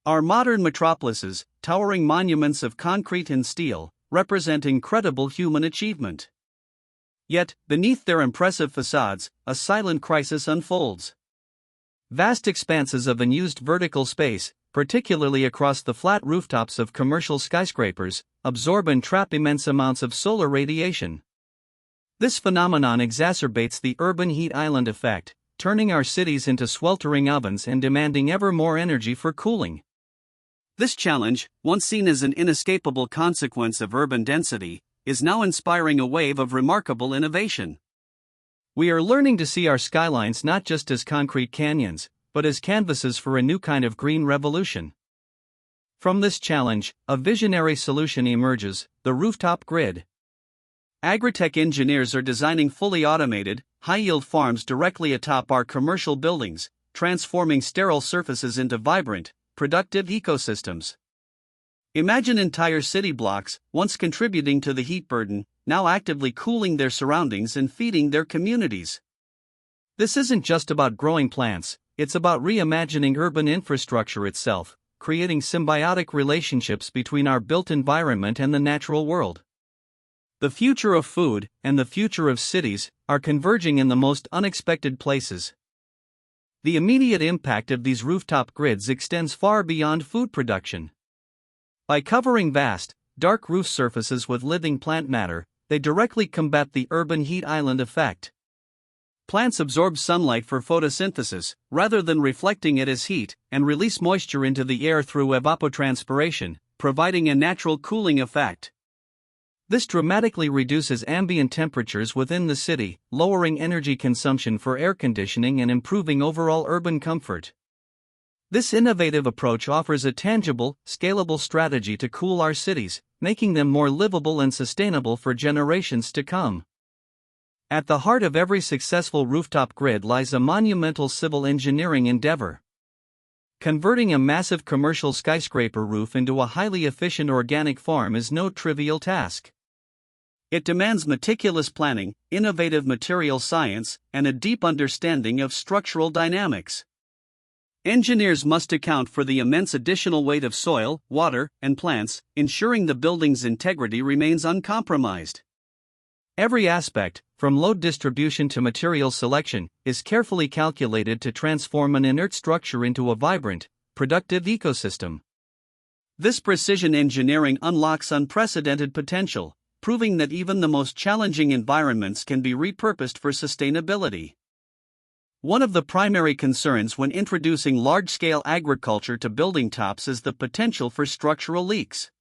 Our modern metropolises, towering monuments of concrete and steel, represent incredible human achievement. Yet, beneath their impressive facades, a silent crisis unfolds. Vast expanses of unused vertical space, particularly across the flat rooftops of commercial skyscrapers, absorb and trap immense amounts of solar radiation. This phenomenon exacerbates the urban heat island effect, turning our cities into sweltering ovens and demanding ever more energy for cooling. This challenge, once seen as an inescapable consequence of urban density, is now inspiring a wave of remarkable innovation. We are learning to see our skylines not just as concrete canyons, but as canvases for a new kind of green revolution. From this challenge, a visionary solution emerges: the rooftop grid. Agritech engineers are designing fully automated, high-yield farms directly atop our commercial buildings, transforming sterile surfaces into vibrant, productive ecosystems. Imagine entire city blocks, once contributing to the heat burden, now actively cooling their surroundings and feeding their communities. This isn't just about growing plants, it's about reimagining urban infrastructure itself, creating symbiotic relationships between our built environment and the natural world. The future of food and the future of cities are converging in the most unexpected places. The immediate impact of these rooftop grids extends far beyond food production. By covering vast, dark roof surfaces with living plant matter, they directly combat the urban heat island effect. Plants absorb sunlight for photosynthesis, rather than reflecting it as heat, and release moisture into the air through evapotranspiration, providing a natural cooling effect. This dramatically reduces ambient temperatures within the city, lowering energy consumption for air conditioning and improving overall urban comfort. This innovative approach offers a tangible, scalable strategy to cool our cities, making them more livable and sustainable for generations to come. At the heart of every successful rooftop grid lies a monumental civil engineering endeavor. Converting a massive commercial skyscraper roof into a highly efficient organic farm is no trivial task. It demands meticulous planning, innovative material science, and a deep understanding of structural dynamics. Engineers must account for the immense additional weight of soil, water, and plants, ensuring the building's integrity remains uncompromised. Every aspect, from load distribution to material selection, is carefully calculated to transform an inert structure into a vibrant, productive ecosystem. This precision engineering unlocks unprecedented potential, proving that even the most challenging environments can be repurposed for sustainability. One of the primary concerns when introducing large-scale agriculture to building tops is the potential for structural leaks.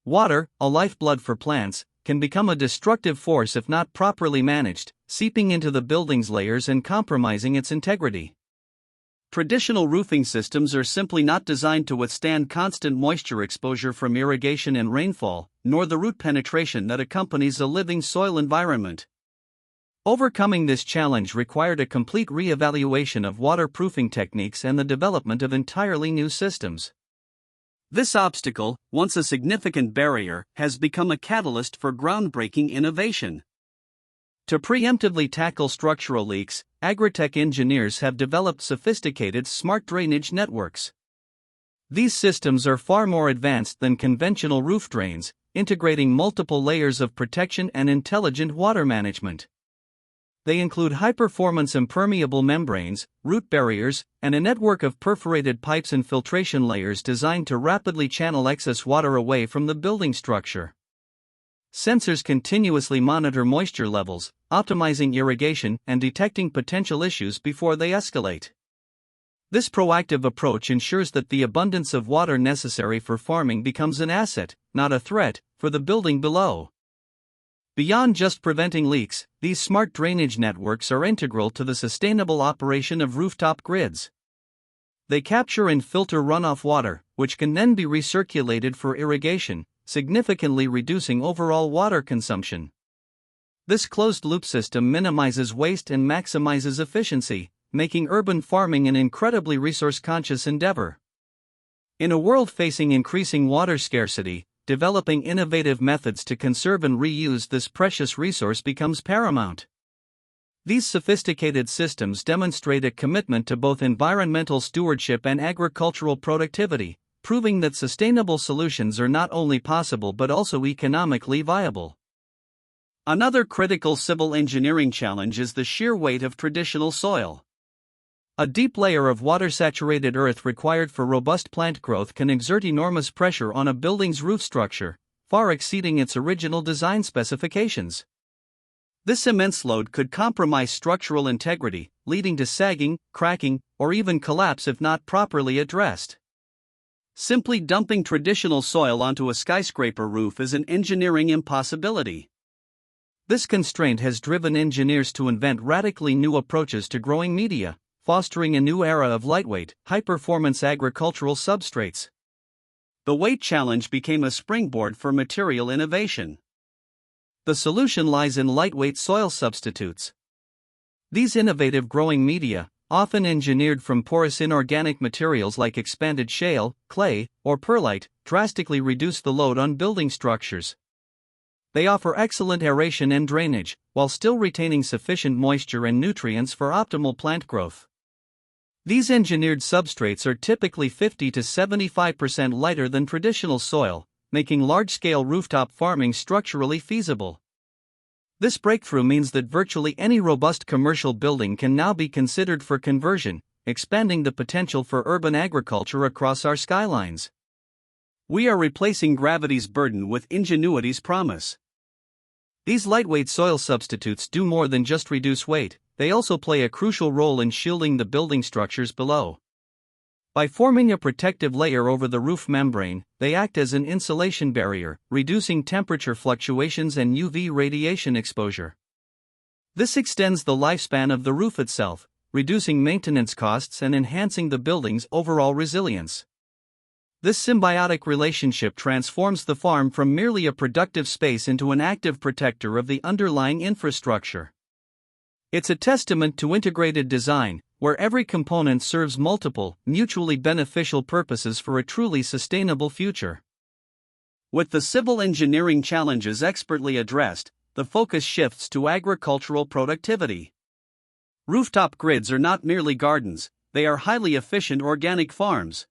Water, a lifeblood for plants, can become a destructive force if not properly managed, seeping into the building's layers and compromising its integrity. Traditional roofing systems are simply not designed to withstand constant moisture exposure from irrigation and rainfall, nor the root penetration that accompanies a living soil environment. Overcoming this challenge required a complete re-evaluation of waterproofing techniques and the development of entirely new systems. This obstacle, once a significant barrier, has become a catalyst for groundbreaking innovation. To preemptively tackle structural leaks, agritech engineers have developed sophisticated smart drainage networks. These systems are far more advanced than conventional roof drains, integrating multiple layers of protection and intelligent water management. They include high-performance impermeable membranes, root barriers, and a network of perforated pipes and filtration layers designed to rapidly channel excess water away from the building structure. Sensors continuously monitor moisture levels, optimizing irrigation and detecting potential issues before they escalate. This proactive approach ensures that the abundance of water necessary for farming becomes an asset, not a threat, for the building below. Beyond just preventing leaks, these smart drainage networks are integral to the sustainable operation of rooftop grids. They capture and filter runoff water, which can then be recirculated for irrigation, significantly reducing overall water consumption. This closed-loop system minimizes waste and maximizes efficiency, making urban farming an incredibly resource-conscious endeavor. In a world facing increasing water scarcity, developing innovative methods to conserve and reuse this precious resource becomes paramount. These sophisticated systems demonstrate a commitment to both environmental stewardship and agricultural productivity, proving that sustainable solutions are not only possible but also economically viable. Another critical civil engineering challenge is the sheer weight of traditional soil. A deep layer of water-saturated earth required for robust plant growth can exert enormous pressure on a building's roof structure, far exceeding its original design specifications. This immense load could compromise structural integrity, leading to sagging, cracking, or even collapse if not properly addressed. Simply dumping traditional soil onto a skyscraper roof is an engineering impossibility. This constraint has driven engineers to invent radically new approaches to growing media, fostering a new era of lightweight, high-performance agricultural substrates. The weight challenge became a springboard for material innovation. The solution lies in lightweight soil substitutes. These innovative growing media, often engineered from porous inorganic materials like expanded shale, clay, or perlite, drastically reduce the load on building structures. They offer excellent aeration and drainage, while still retaining sufficient moisture and nutrients for optimal plant growth. These engineered substrates are typically 50 to 75% lighter than traditional soil, making large-scale rooftop farming structurally feasible. This breakthrough means that virtually any robust commercial building can now be considered for conversion, expanding the potential for urban agriculture across our skylines. We are replacing gravity's burden with ingenuity's promise. These lightweight soil substitutes do more than just reduce weight, they also play a crucial role in shielding the building structures below. By forming a protective layer over the roof membrane, they act as an insulation barrier, reducing temperature fluctuations and UV radiation exposure. This extends the lifespan of the roof itself, reducing maintenance costs and enhancing the building's overall resilience. This symbiotic relationship transforms the farm from merely a productive space into an active protector of the underlying infrastructure. It's a testament to integrated design, where every component serves multiple, mutually beneficial purposes for a truly sustainable future. With the civil engineering challenges expertly addressed, the focus shifts to agricultural productivity. Rooftop grids are not merely gardens, they are highly efficient organic farms.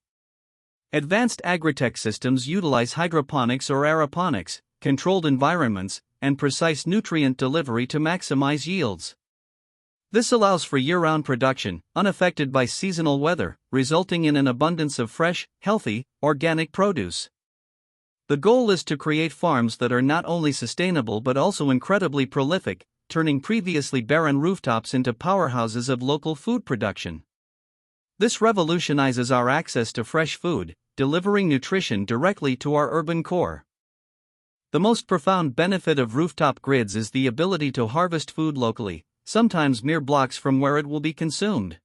Advanced agritech systems utilize hydroponics or aeroponics, controlled environments, and precise nutrient delivery to maximize yields. This allows for year-round production, unaffected by seasonal weather, resulting in an abundance of fresh, healthy, organic produce. The goal is to create farms that are not only sustainable but also incredibly prolific, turning previously barren rooftops into powerhouses of local food production. This revolutionizes our access to fresh food, delivering nutrition directly to our urban core. The most profound benefit of rooftop grids is the ability to harvest food locally, sometimes mere blocks from where it will be consumed.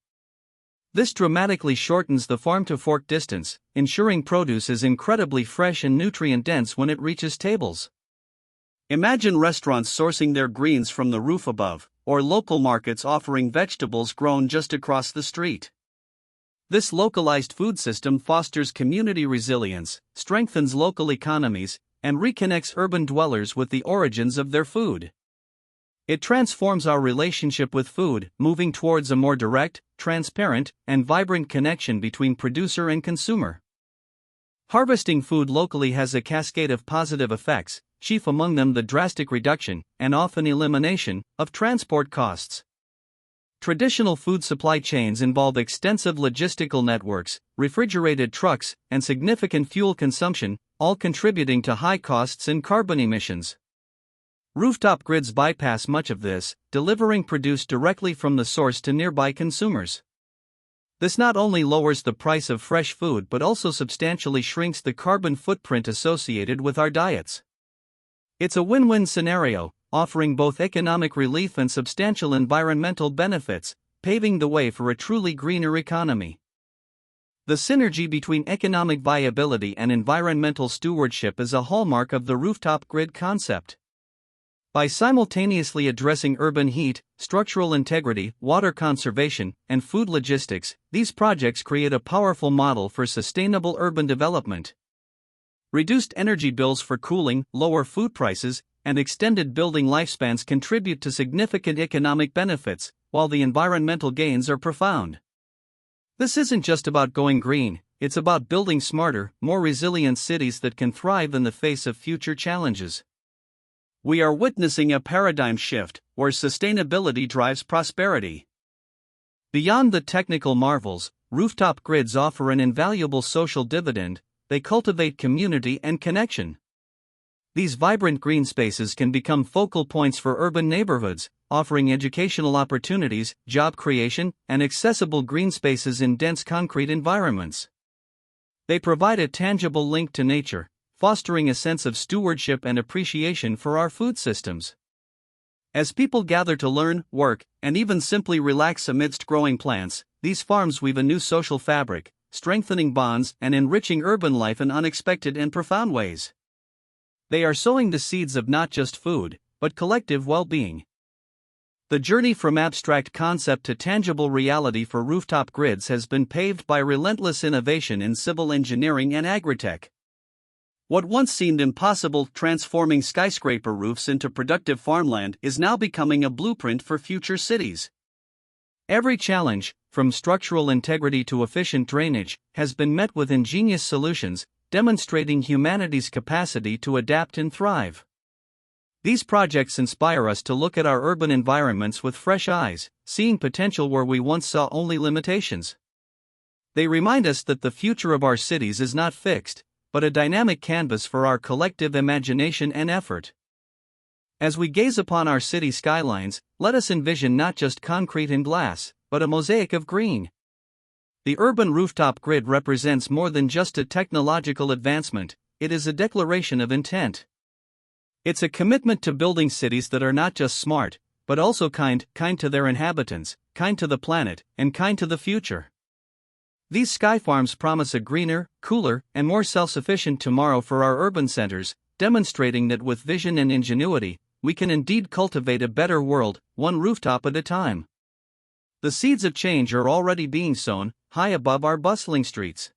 This dramatically shortens the farm-to-fork distance, ensuring produce is incredibly fresh and nutrient-dense when it reaches tables. Imagine restaurants sourcing their greens from the roof above, or local markets offering vegetables grown just across the street. This localized food system fosters community resilience, strengthens local economies, and reconnects urban dwellers with the origins of their food. It transforms our relationship with food, moving towards a more direct, transparent, and vibrant connection between producer and consumer. Harvesting food locally has a cascade of positive effects, chief among them the drastic reduction, and often elimination, of transport costs. Traditional food supply chains involve extensive logistical networks, refrigerated trucks, and significant fuel consumption, all contributing to high costs and carbon emissions. Rooftop grids bypass much of this, delivering produce directly from the source to nearby consumers. This not only lowers the price of fresh food but also substantially shrinks the carbon footprint associated with our diets. It's a win-win scenario, offering both economic relief and substantial environmental benefits, paving the way for a truly greener economy. The synergy between economic viability and environmental stewardship is a hallmark of the rooftop grid concept. By simultaneously addressing urban heat, structural integrity, water conservation, and food logistics, these projects create a powerful model for sustainable urban development. Reduced energy bills for cooling, lower food prices, and extended building lifespans contribute to significant economic benefits, while the environmental gains are profound. This isn't just about going green, it's about building smarter, more resilient cities that can thrive in the face of future challenges. We are witnessing a paradigm shift, where sustainability drives prosperity. Beyond the technical marvels, rooftop grids offer an invaluable social dividend. They cultivate community and connection. These vibrant green spaces can become focal points for urban neighborhoods, offering educational opportunities, job creation, and accessible green spaces in dense concrete environments. They provide a tangible link to nature, fostering a sense of stewardship and appreciation for our food systems. As people gather to learn, work, and even simply relax amidst growing plants, these farms weave a new social fabric, strengthening bonds and enriching urban life in unexpected and profound ways. They are sowing the seeds of not just food, but collective well-being. The journey from abstract concept to tangible reality for rooftop grids has been paved by relentless innovation in civil engineering and agritech. What once seemed impossible, transforming skyscraper roofs into productive farmland, is now becoming a blueprint for future cities. Every challenge, from structural integrity to efficient drainage, has been met with ingenious solutions, demonstrating humanity's capacity to adapt and thrive. These projects inspire us to look at our urban environments with fresh eyes, seeing potential where we once saw only limitations. They remind us that the future of our cities is not fixed, but a dynamic canvas for our collective imagination and effort. As we gaze upon our city skylines, let us envision not just concrete and glass, but a mosaic of green. The urban rooftop grid represents more than just a technological advancement, it is a declaration of intent. It's a commitment to building cities that are not just smart, but also kind to their inhabitants, kind to the planet, and kind to the future. These sky farms promise a greener, cooler, and more self-sufficient tomorrow for our urban centers, demonstrating that with vision and ingenuity, we can indeed cultivate a better world, one rooftop at a time. The seeds of change are already being sown, high above our bustling streets.